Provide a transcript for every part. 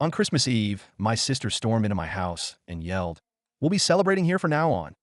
On Christmas Eve, my sister stormed into my house and yelled, "We'll be celebrating here from now on."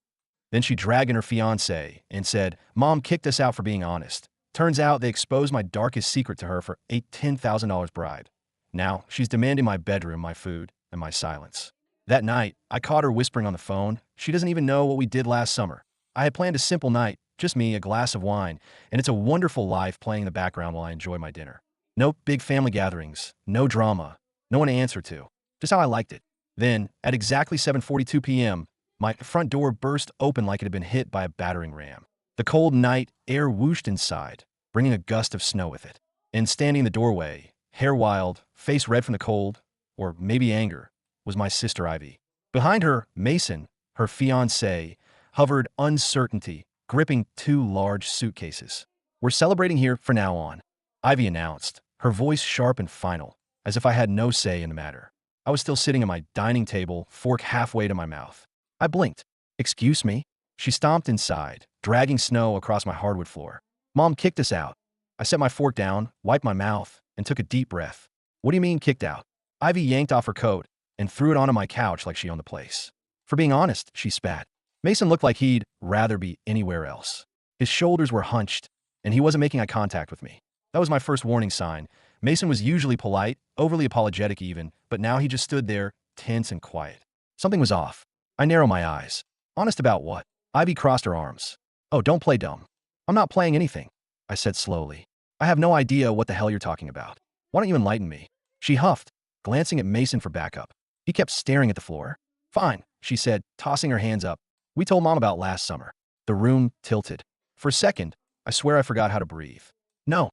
Then she dragged in her fiancé and said, "Mom kicked us out for being honest." Turns out they exposed my darkest secret to her for a $10,000 bribe. Now she's demanding my bedroom, my food, and my silence. That night, I caught her whispering on the phone. She doesn't even know what we did last summer. I had planned a simple night, just me, a glass of wine, and It's a Wonderful Life playing in the background while I enjoy my dinner. No big family gatherings, no drama, no one to answer to. Just how I liked it. Then, at exactly 7:42 p.m., my front door burst open like it had been hit by a battering ram. The cold night air whooshed inside, bringing a gust of snow with it. And standing in the doorway, hair wild, face red from the cold, or maybe anger, was my sister Ivy. Behind her, Mason, her fiancé, hovered uncertainty, gripping two large suitcases. "We're celebrating here from now on," Ivy announced, her voice sharp and final, as if I had no say in the matter. I was still sitting at my dining table, fork halfway to my mouth. I blinked. "Excuse me?" She stomped inside, dragging snow across my hardwood floor. "Mom kicked us out." I set my fork down, wiped my mouth, and took a deep breath. "What do you mean kicked out?" Ivy yanked off her coat and threw it onto my couch like she owned the place. "For being honest," she spat. Mason looked like he'd rather be anywhere else. His shoulders were hunched, and he wasn't making eye contact with me. That was my first warning sign. Mason was usually polite, overly apologetic even, but now he just stood there, tense and quiet. Something was off. I narrowed my eyes. "Honest about what?" Ivy crossed her arms. "Oh, don't play dumb." "I'm not playing anything," I said slowly. "I have no idea what the hell you're talking about. Why don't you enlighten me?" She huffed, glancing at Mason for backup. He kept staring at the floor. "Fine," she said, tossing her hands up. "We told Mom about last summer." The room tilted. For a second, I swear I forgot how to breathe. No,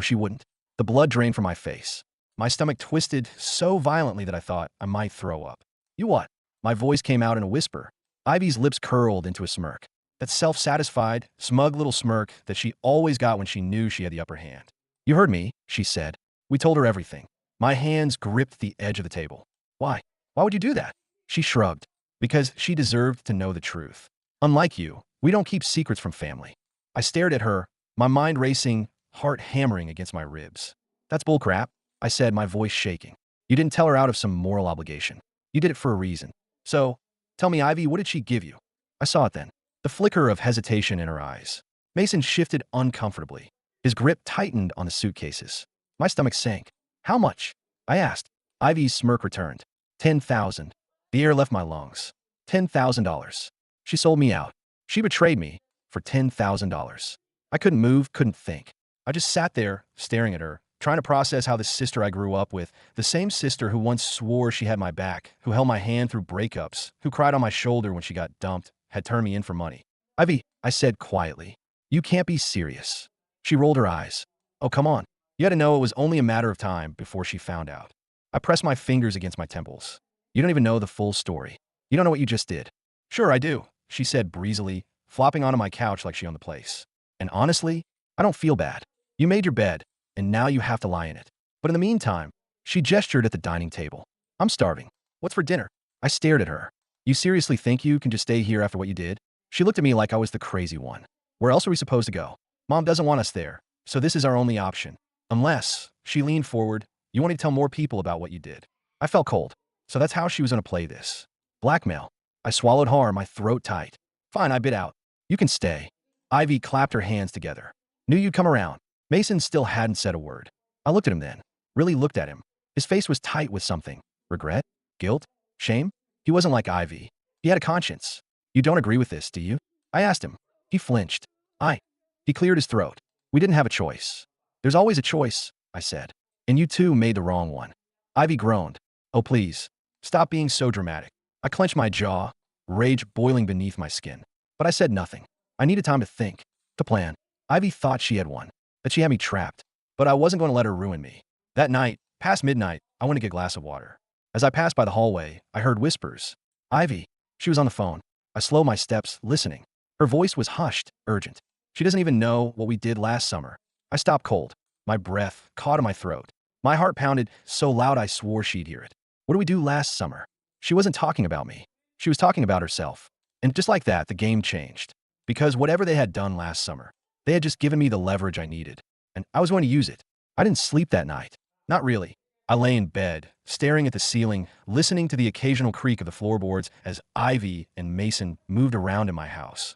she wouldn't. The blood drained from my face. My stomach twisted so violently that I thought I might throw up. "You what?" My voice came out in a whisper. Ivy's lips curled into a smirk. That self-satisfied, smug little smirk that she always got when she knew she had the upper hand. "You heard me," she said. "We told her everything." My hands gripped the edge of the table. "Why? Why would you do that?" She shrugged. "Because she deserved to know the truth. Unlike you, we don't keep secrets from family." I stared at her, my mind racing, heart hammering against my ribs. "That's bullcrap," I said, my voice shaking. "You didn't tell her out of some moral obligation. You did it for a reason. So, tell me, Ivy, what did she give you?" I saw it then. The flicker of hesitation in her eyes. Mason shifted uncomfortably. His grip tightened on the suitcases. My stomach sank. "How much?" I asked. Ivy's smirk returned. 10,000. The air left my lungs. $10,000. She sold me out. She betrayed me for $10,000. I couldn't move, couldn't think. I just sat there, staring at her, trying to process how the sister I grew up with, the same sister who once swore she had my back, who held my hand through breakups, who cried on my shoulder when she got dumped, had turned me in for money. "Ivy," I said quietly, "you can't be serious." She rolled her eyes. "Oh, come on." You had to know it was only a matter of time before she found out. I pressed my fingers against my temples. "You don't even know the full story. You don't know what you just did." "Sure, I do," she said breezily, flopping onto my couch like she owned the place. "And honestly, I don't feel bad. You made your bed, and now you have to lie in it. But in the meantime," she gestured at the dining table, "I'm starving. What's for dinner?" I stared at her. "You seriously think you can just stay here after what you did?" She looked at me like I was the crazy one. "Where else are we supposed to go? Mom doesn't want us there, so this is our only option. Unless," she leaned forward, "you want to tell more people about what you did." I felt cold. So that's how she was going to play this. Blackmail. I swallowed hard, my throat tight. "Fine," I bit out. "You can stay." Ivy clapped her hands together. "Knew you'd come around." Mason still hadn't said a word. I looked at him then. Really looked at him. His face was tight with something. Regret? Guilt? Shame? He wasn't like Ivy. He had a conscience. "You don't agree with this, do you?" I asked him. He flinched. He cleared his throat. "We didn't have a choice." "There's always a choice," I said. "And you too made the wrong one." Ivy groaned. "Oh, please. Stop being so dramatic." I clenched my jaw, rage boiling beneath my skin. But I said nothing. I needed time to think, to plan. Ivy thought she had won, that she had me trapped. But I wasn't going to let her ruin me. That night, past midnight, I went to get a glass of water. As I passed by the hallway, I heard whispers. "Ivy." She was on the phone. I slowed my steps, listening. Her voice was hushed, urgent. She doesn't even know what we did last summer. I stopped cold. My breath caught in my throat. My heart pounded so loud I swore she'd hear it. What did we do last summer? She wasn't talking about me. She was talking about herself. And just like that, the game changed. Because whatever they had done last summer, they had just given me the leverage I needed. And I was going to use it. I didn't sleep that night. Not really. I lay in bed, staring at the ceiling, listening to the occasional creak of the floorboards as Ivy and Mason moved around in my house,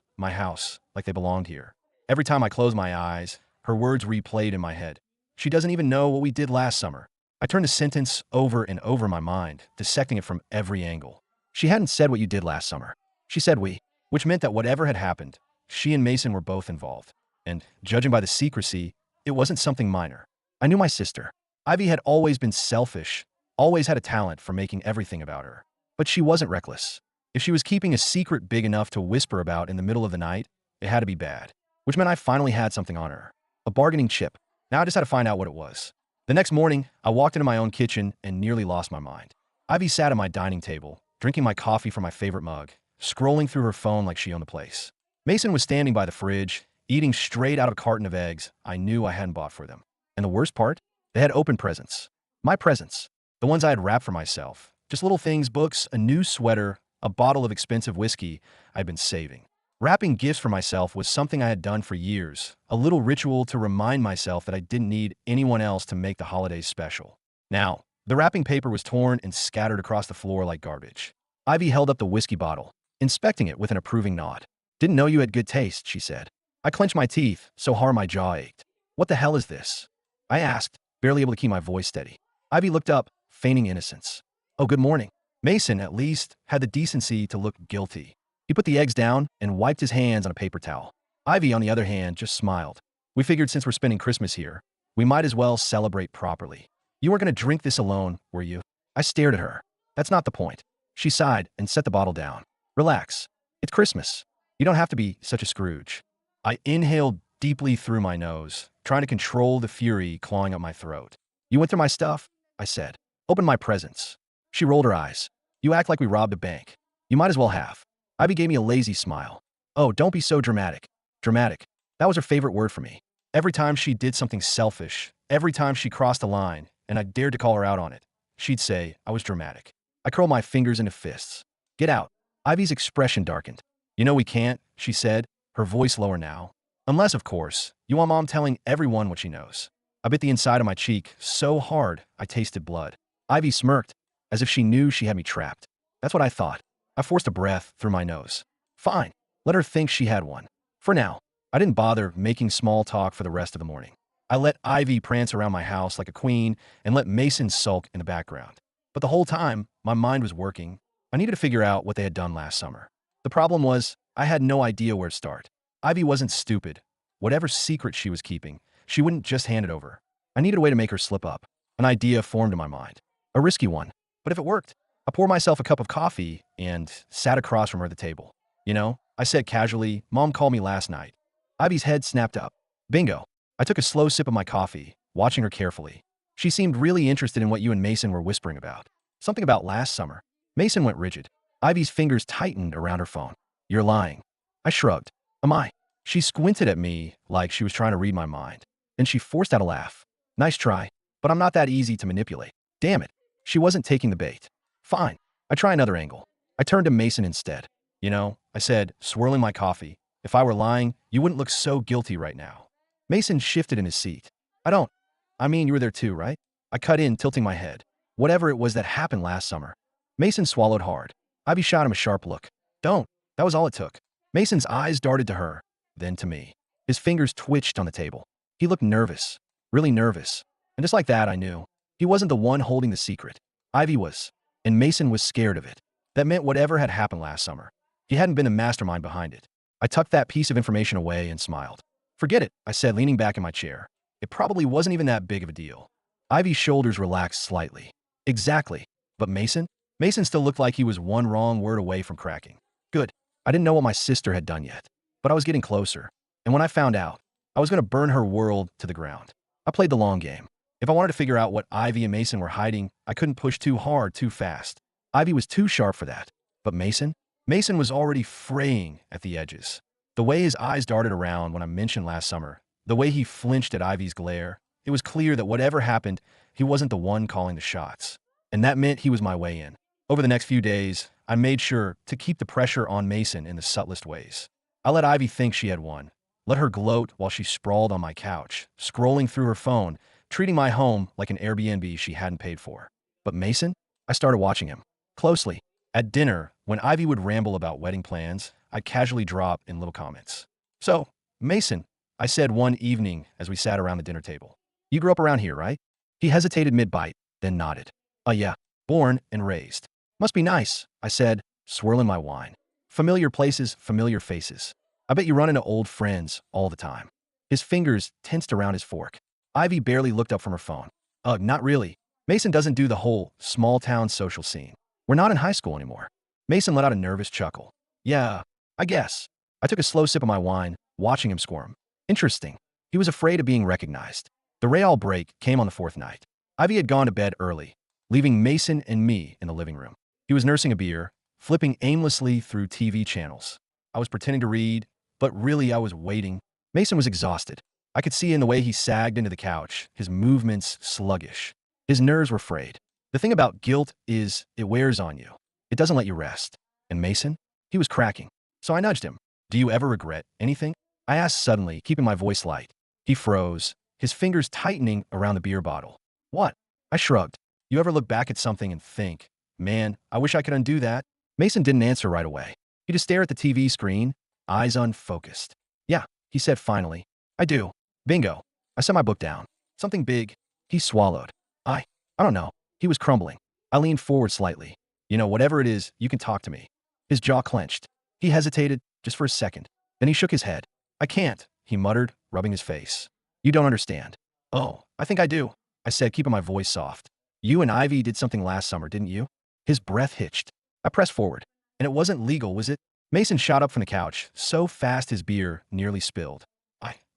like they belonged here. Every time I closed my eyes, her words replayed in my head. She doesn't even know what we did last summer. I turned the sentence over and over in my mind, dissecting it from every angle. She hadn't said what you did last summer. She said we, which meant that whatever had happened, she and Mason were both involved. And, judging by the secrecy, it wasn't something minor. I knew my sister. Ivy had always been selfish, always had a talent for making everything about her. But she wasn't reckless. If she was keeping a secret big enough to whisper about in the middle of the night, it had to be bad. Which meant I finally had something on her. A bargaining chip. Now I just had to find out what it was. The next morning, I walked into my own kitchen and nearly lost my mind. Ivy sat at my dining table, drinking my coffee from my favorite mug, scrolling through her phone like she owned the place. Mason was standing by the fridge, eating straight out of a carton of eggs I knew I hadn't bought for them. And the worst part? They had open presents. My presents. The ones I had wrapped for myself. Just little things, books, a new sweater, a bottle of expensive whiskey I'd been saving. Wrapping gifts for myself was something I had done for years, a little ritual to remind myself that I didn't need anyone else to make the holidays special. Now, the wrapping paper was torn and scattered across the floor like garbage. Ivy held up the whiskey bottle, inspecting it with an approving nod. "Didn't know you had good taste," she said. I clenched my teeth so hard my jaw ached. "What the hell is this?" I asked, barely able to keep my voice steady. Ivy looked up, feigning innocence. "Oh, good morning." Mason, at least, had the decency to look guilty. He put the eggs down and wiped his hands on a paper towel. Ivy, on the other hand, just smiled. "We figured since we're spending Christmas here, we might as well celebrate properly. You weren't going to drink this alone, were you?" I stared at her. "That's not the point." She sighed and set the bottle down. "Relax. It's Christmas. You don't have to be such a Scrooge." I inhaled deeply through my nose, trying to control the fury clawing up my throat. "You went through my stuff?" I said. "Open my presents." She rolled her eyes. "You act like we robbed a bank. You might as well have." Ivy gave me a lazy smile. "Oh, don't be so dramatic." Dramatic. That was her favorite word for me. Every time she did something selfish, every time she crossed a line, and I dared to call her out on it, she'd say I was dramatic. I curled my fingers into fists. "Get out." Ivy's expression darkened. "You know we can't," she said, her voice lower now. "Unless, of course, you want Mom telling everyone what she knows." I bit the inside of my cheek so hard I tasted blood. Ivy smirked, as if she knew she had me trapped. That's what I thought. I forced a breath through my nose. Fine, let her think she had one. For now, I didn't bother making small talk for the rest of the morning. I let Ivy prance around my house like a queen and let Mason sulk in the background. But the whole time, my mind was working. I needed to figure out what they had done last summer. The problem was, I had no idea where to start. Ivy wasn't stupid. Whatever secret she was keeping, she wouldn't just hand it over. I needed a way to make her slip up. An idea formed in my mind. A risky one. But if it worked, I poured myself a cup of coffee and sat across from her at the table. "You know," I said casually, "Mom called me last night." Ivy's head snapped up. "Bingo." I took a slow sip of my coffee, watching her carefully. She seemed really interested in what you and Mason were whispering about. Something about last summer. Mason went rigid. Ivy's fingers tightened around her phone. "You're lying." I shrugged. "Am I?" She squinted at me like she was trying to read my mind. Then she forced out a laugh. "Nice try, but I'm not that easy to manipulate." Damn it. She wasn't taking the bait. Fine. I try another angle. I turned to Mason instead. "You know," I said, swirling my coffee, "if I were lying, you wouldn't look so guilty right now." Mason shifted in his seat. I mean, you were there too, right?" I cut in, tilting my head. "Whatever it was that happened last summer." Mason swallowed hard. Ivy shot him a sharp look. "Don't." That was all it took. Mason's eyes darted to her, then to me. His fingers twitched on the table. He looked nervous. Really nervous. And just like that, I knew. He wasn't the one holding the secret. Ivy was. And Mason was scared of it. That meant whatever had happened last summer, he hadn't been the mastermind behind it. I tucked that piece of information away and smiled. "Forget it," I said, leaning back in my chair. "It probably wasn't even that big of a deal." Ivy's shoulders relaxed slightly. "Exactly. But Mason?" Mason still looked like he was one wrong word away from cracking. Good. I didn't know what my sister had done yet, but I was getting closer. And when I found out, I was going to burn her world to the ground. I played the long game. If I wanted to figure out what Ivy and Mason were hiding, I couldn't push too hard too fast. Ivy was too sharp for that. But Mason? Mason was already fraying at the edges. The way his eyes darted around when I mentioned last summer, the way he flinched at Ivy's glare, it was clear that whatever happened, he wasn't the one calling the shots. And that meant he was my way in. Over the next few days, I made sure to keep the pressure on Mason in the subtlest ways. I let Ivy think she had won. Let her gloat while she sprawled on my couch, scrolling through her phone, treating my home like an Airbnb she hadn't paid for. But Mason? I started watching him closely. At dinner, when Ivy would ramble about wedding plans, I'd casually drop in little comments. So, Mason, I said one evening as we sat around the dinner table. You grew up around here, right? He hesitated mid-bite, then nodded. Yeah, born and raised. Must be nice, I said, swirling my wine. Familiar places, familiar faces. I bet you run into old friends all the time. His fingers tensed around his fork. Ivy barely looked up from her phone. Not really. Mason doesn't do the whole small-town social scene. We're not in high school anymore. Mason let out a nervous chuckle. Yeah, I guess. I took a slow sip of my wine, watching him squirm. Interesting. He was afraid of being recognized. The Real break came on the fourth night. Ivy had gone to bed early, leaving Mason and me in the living room. He was nursing a beer, flipping aimlessly through TV channels. I was pretending to read, but really I was waiting. Mason was exhausted. I could see in the way he sagged into the couch, his movements sluggish. His nerves were frayed. The thing about guilt is it wears on you. It doesn't let you rest. And Mason? He was cracking. So I nudged him. Do you ever regret anything? I asked suddenly, keeping my voice light. He froze, his fingers tightening around the beer bottle. What? I shrugged. You ever look back at something and think, man, I wish I could undo that? Mason didn't answer right away. He just stared at the TV screen, eyes unfocused. Yeah, he said finally. I do. Bingo. I set my book down. Something big. He swallowed. I don't know. He was crumbling. I leaned forward slightly. Whatever it is, you can talk to me. His jaw clenched. He hesitated, just for a second. Then he shook his head. I can't, he muttered, rubbing his face. You don't understand. Oh, I think I do, I said, keeping my voice soft. You and Ivy did something last summer, didn't you? His breath hitched. I pressed forward. And it wasn't legal, was it? Mason shot up from the couch, so fast his beer nearly spilled.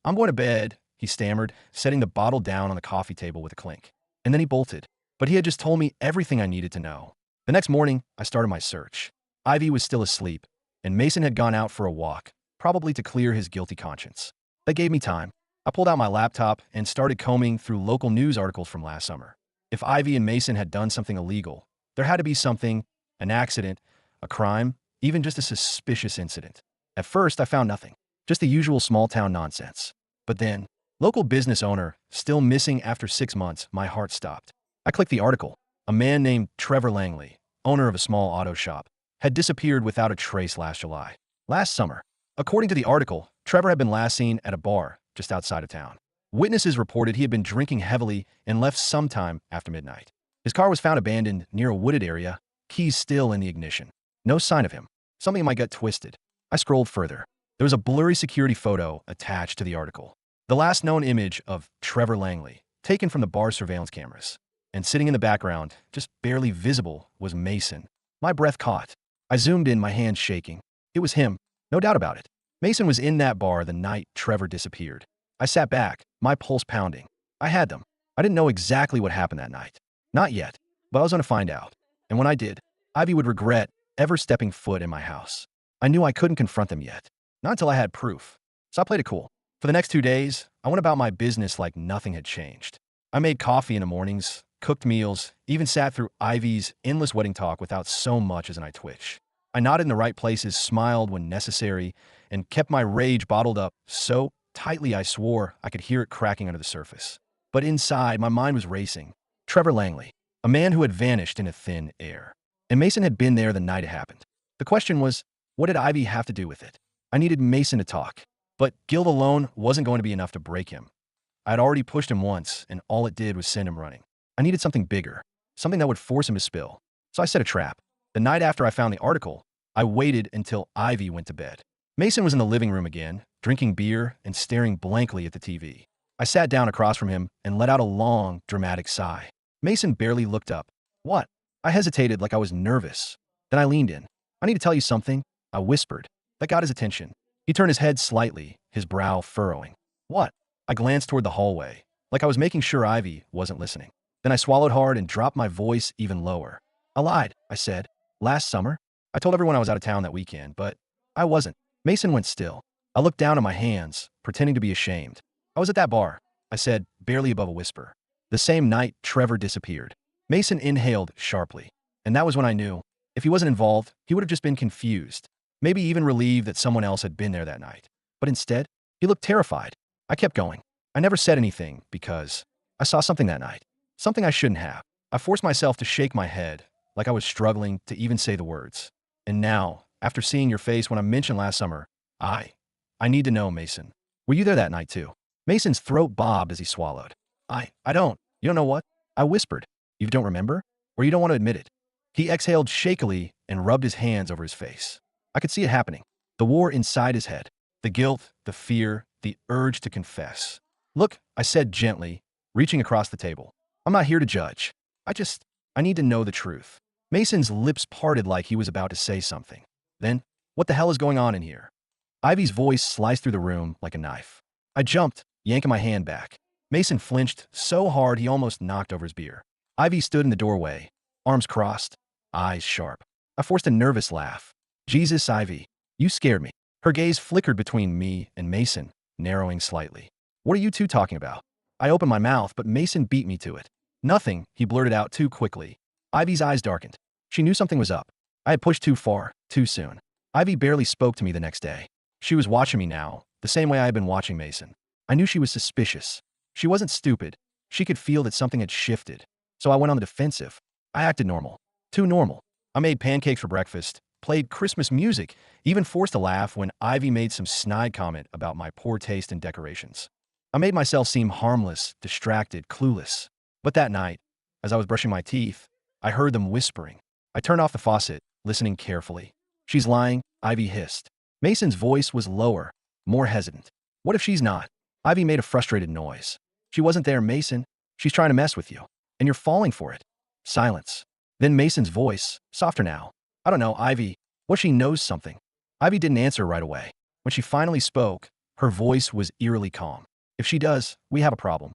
I'm going to bed, he stammered, setting the bottle down on the coffee table with a clink. And then he bolted. But he had just told me everything I needed to know. The next morning, I started my search. Ivy was still asleep, and Mason had gone out for a walk, probably to clear his guilty conscience. That gave me time. I pulled out my laptop and started combing through local news articles from last summer. If Ivy and Mason had done something illegal, there had to be something, an accident, a crime, even just a suspicious incident. At first, I found nothing, just the usual small-town nonsense. But then, local business owner, still missing after 6 months, my heart stopped. I clicked the article. A man named Trevor Langley, owner of a small auto shop, had disappeared without a trace last July. Last summer, according to the article, Trevor had been last seen at a bar just outside of town. Witnesses reported he had been drinking heavily and left sometime after midnight. His car was found abandoned near a wooded area, keys still in the ignition. No sign of him. Something in my gut twisted. I scrolled further. There was a blurry security photo attached to the article. The last known image of Trevor Langley, taken from the bar surveillance cameras. And sitting in the background, just barely visible, was Mason. My breath caught. I zoomed in, my hands shaking. It was him, no doubt about it. Mason was in that bar the night Trevor disappeared. I sat back, my pulse pounding. I had them. I didn't know exactly what happened that night. Not yet, but I was going to find out. And when I did, Ivy would regret ever stepping foot in my house. I knew I couldn't confront them yet. Not until I had proof. So I played it cool. For the next 2 days, I went about my business like nothing had changed. I made coffee in the mornings, cooked meals, even sat through Ivy's endless wedding talk without so much as an eye twitch. I nodded in the right places, smiled when necessary, and kept my rage bottled up so tightly I swore I could hear it cracking under the surface. But inside, my mind was racing. Trevor Langley, a man who had vanished into thin air. And Mason had been there the night it happened. The question was, what did Ivy have to do with it? I needed Mason to talk. But guilt alone wasn't going to be enough to break him. I had already pushed him once, and all it did was send him running. I needed something bigger, something that would force him to spill. So I set a trap. The night after I found the article, I waited until Ivy went to bed. Mason was in the living room again, drinking beer and staring blankly at the TV. I sat down across from him and let out a long, dramatic sigh. Mason barely looked up. What? I hesitated like I was nervous. Then I leaned in. I need to tell you something, I whispered. That got his attention. He turned his head slightly, his brow furrowing. What? I glanced toward the hallway, like I was making sure Ivy wasn't listening. Then I swallowed hard and dropped my voice even lower. I lied, I said. Last summer, I told everyone I was out of town that weekend, but I wasn't. Mason went still. I looked down at my hands, pretending to be ashamed. I was at that bar, I said, barely above a whisper. The same night Trevor disappeared. Mason inhaled sharply. And that was when I knew, if he wasn't involved, he would have just been confused. Maybe even relieved that someone else had been there that night. But instead, he looked terrified. I kept going. I never said anything because I saw something that night. Something I shouldn't have. I forced myself to shake my head, like I was struggling to even say the words. And now, after seeing your face when I mentioned last summer, I... I need to know, Mason. Were you there that night too? Mason's throat bobbed as he swallowed. I don't. You don't know what? I whispered. You don't remember? Or you don't want to admit it? He exhaled shakily and rubbed his hands over his face. I could see it happening. The war inside his head. The guilt, the fear, the urge to confess. Look, I said gently, reaching across the table. I'm not here to judge. I need to know the truth. Mason's lips parted like he was about to say something. Then, what the hell is going on in here? Ivy's voice sliced through the room like a knife. I jumped, yanking my hand back. Mason flinched so hard he almost knocked over his beer. Ivy stood in the doorway, arms crossed, eyes sharp. I forced a nervous laugh. Jesus, Ivy, you scared me. Her gaze flickered between me and Mason, narrowing slightly. What are you two talking about? I opened my mouth, but Mason beat me to it. Nothing, he blurted out too quickly. Ivy's eyes darkened. She knew something was up. I had pushed too far, too soon. Ivy barely spoke to me the next day. She was watching me now, the same way I had been watching Mason. I knew she was suspicious. She wasn't stupid. She could feel that something had shifted. So I went on the defensive. I acted normal. Too normal. I made pancakes for breakfast, played Christmas music, even forced a laugh when Ivy made some snide comment about my poor taste in decorations. I made myself seem harmless, distracted, clueless. But that night, as I was brushing my teeth, I heard them whispering. I turned off the faucet, listening carefully. She's lying, Ivy hissed. Mason's voice was lower, more hesitant. What if she's not? Ivy made a frustrated noise. She wasn't there, Mason. She's trying to mess with you. And you're falling for it. Silence. Then Mason's voice, softer now. I don't know, Ivy. What she knows something. Ivy didn't answer right away. When she finally spoke, her voice was eerily calm. If she does, we have a problem.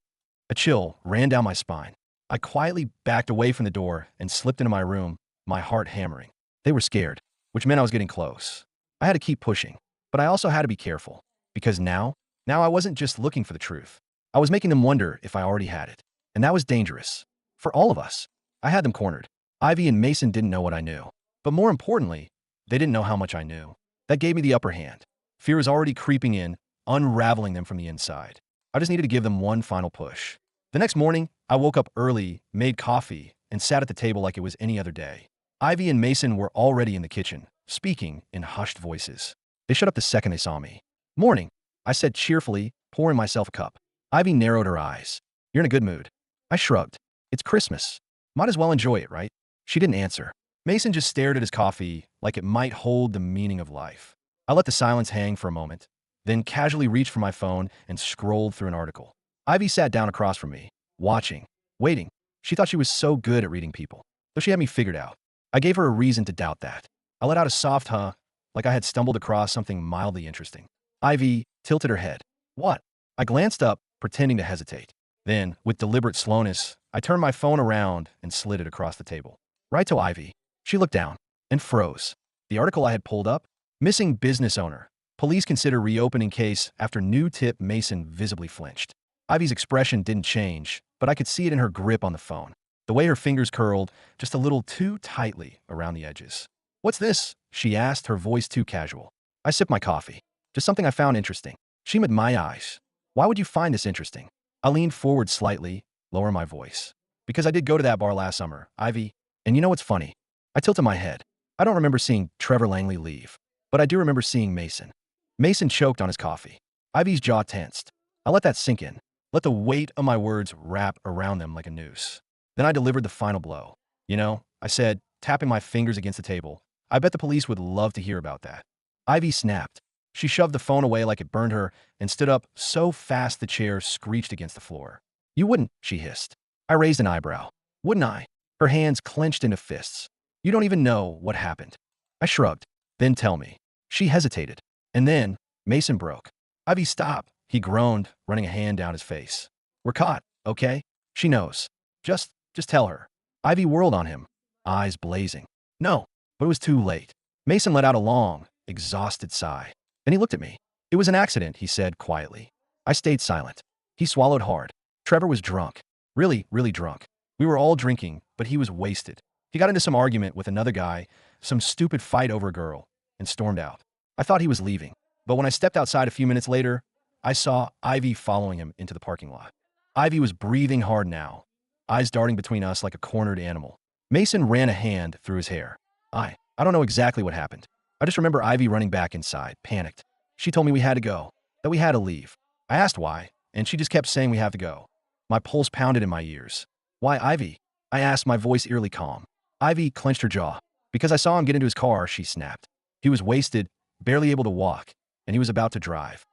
A chill ran down my spine. I quietly backed away from the door and slipped into my room, my heart hammering. They were scared, which meant I was getting close. I had to keep pushing, but I also had to be careful. Because now I wasn't just looking for the truth. I was making them wonder if I already had it. And that was dangerous. For all of us. I had them cornered. Ivy and Mason didn't know what I knew. But more importantly, they didn't know how much I knew. That gave me the upper hand. Fear was already creeping in, unraveling them from the inside. I just needed to give them one final push. The next morning, I woke up early, made coffee, and sat at the table like it was any other day. Ivy and Mason were already in the kitchen, speaking in hushed voices. They shut up the second they saw me. Morning, I said cheerfully, pouring myself a cup. Ivy narrowed her eyes. You're in a good mood. I shrugged. It's Christmas. Might as well enjoy it, right? She didn't answer. Mason just stared at his coffee like it might hold the meaning of life. I let the silence hang for a moment, then casually reached for my phone and scrolled through an article. Ivy sat down across from me, watching, waiting. She thought she was so good at reading people, though she had me figured out. I gave her a reason to doubt that. I let out a soft huh, like I had stumbled across something mildly interesting. Ivy tilted her head. What? I glanced up, pretending to hesitate. Then, with deliberate slowness, I turned my phone around and slid it across the table. Right to Ivy. She looked down and froze. The article I had pulled up? Missing business owner. Police consider reopening case after new tip. Mason visibly flinched. Ivy's expression didn't change, but I could see it in her grip on the phone. The way her fingers curled just a little too tightly around the edges. What's this? She asked, her voice too casual. I sipped my coffee. Just something I found interesting. She met my eyes. Why would you find this interesting? I leaned forward slightly, lower my voice. Because I did go to that bar last summer, Ivy. And you know what's funny? I tilted my head. I don't remember seeing Trevor Langley leave, but I do remember seeing Mason. Mason choked on his coffee. Ivy's jaw tensed. I let that sink in. Let the weight of my words wrap around them like a noose. Then I delivered the final blow. You know, I said, tapping my fingers against the table, I bet the police would love to hear about that. Ivy snapped. She shoved the phone away like it burned her and stood up so fast the chair screeched against the floor. You wouldn't, she hissed. I raised an eyebrow. Wouldn't I? Her hands clenched into fists. You don't even know what happened. I shrugged. Then tell me. She hesitated. And then, Mason broke. Ivy, stop, he groaned, running a hand down his face. We're caught, okay? She knows. Just tell her. Ivy whirled on him, eyes blazing. No, but it was too late. Mason let out a long, exhausted sigh. Then he looked at me. It was an accident, he said quietly. I stayed silent. He swallowed hard. Trevor was drunk. Really, really drunk. We were all drinking, but he was wasted. He got into some argument with another guy, some stupid fight over a girl, and stormed out. I thought he was leaving, but when I stepped outside a few minutes later, I saw Ivy following him into the parking lot. Ivy was breathing hard now, eyes darting between us like a cornered animal. Mason ran a hand through his hair. I don't know exactly what happened. I just remember Ivy running back inside, panicked. She told me we had to go, that we had to leave. I asked why, and she just kept saying we have to go. My pulse pounded in my ears. Why, Ivy? I asked, my voice eerily calm. Ivy clenched her jaw. Because I saw him get into his car, she snapped. He was wasted, barely able to walk, and he was about to drive.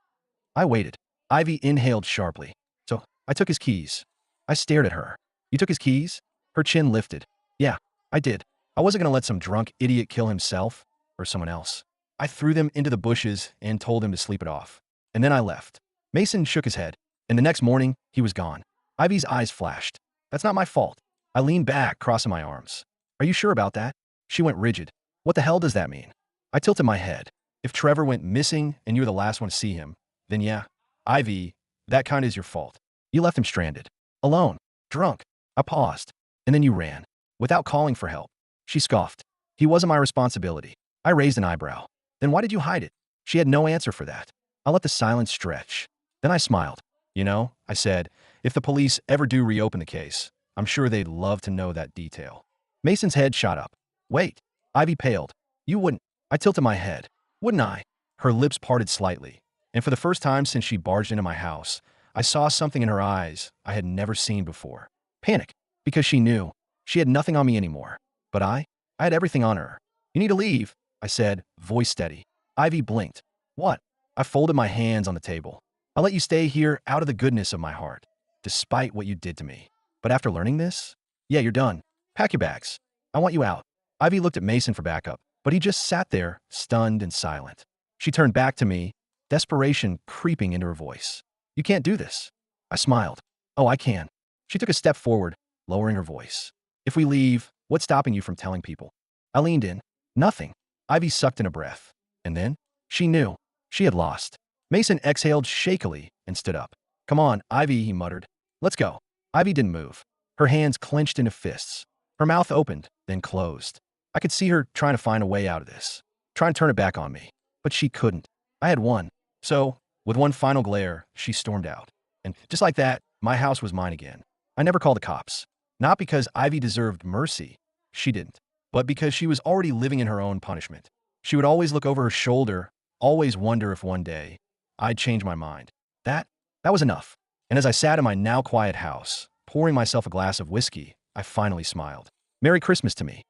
I waited. Ivy inhaled sharply. So, I took his keys. I stared at her. You took his keys? Her chin lifted. Yeah, I did. I wasn't going to let some drunk idiot kill himself or someone else. I threw them into the bushes and told him to sleep it off. And then I left. Mason shook his head, and the next morning, he was gone. Ivy's eyes flashed. That's not my fault. I leaned back, crossing my arms. Are you sure about that? She went rigid. What the hell does that mean? I tilted my head. If Trevor went missing and you were the last one to see him, then yeah, Ivy, that kind is your fault. You left him stranded. Alone. Drunk. I paused. And then you ran. Without calling for help. She scoffed. He wasn't my responsibility. I raised an eyebrow. Then why did you hide it? She had no answer for that. I let the silence stretch. Then I smiled. You know, I said, if the police ever do reopen the case, I'm sure they'd love to know that detail. Mason's head shot up. Wait. Ivy paled. You wouldn't. I tilted my head. Wouldn't I? Her lips parted slightly. And for the first time since she barged into my house, I saw something in her eyes I had never seen before. Panic. Because she knew. She had nothing on me anymore. But I had everything on her. You need to leave, I said, voice steady. Ivy blinked. What? I folded my hands on the table. I'll let you stay here out of the goodness of my heart, despite what you did to me. But after learning this, yeah, you're done. Pack your bags. I want you out. Ivy looked at Mason for backup, but he just sat there, stunned and silent. She turned back to me, desperation creeping into her voice. You can't do this. I smiled. Oh, I can. She took a step forward, lowering her voice. If we leave, what's stopping you from telling people? I leaned in. Nothing. Ivy sucked in a breath. And then? She knew. She had lost. Mason exhaled shakily and stood up. Come on, Ivy, he muttered. Let's go. Ivy didn't move. Her hands clenched into fists. Her mouth opened, then closed. I could see her trying to find a way out of this, trying to turn it back on me. But she couldn't. I had won. So, with one final glare, she stormed out. And just like that, my house was mine again. I never called the cops. Not because Ivy deserved mercy. She didn't. But because she was already living in her own punishment. She would always look over her shoulder, always wonder if one day I'd change my mind. That was enough. And as I sat in my now quiet house, pouring myself a glass of whiskey, I finally smiled. Merry Christmas to me.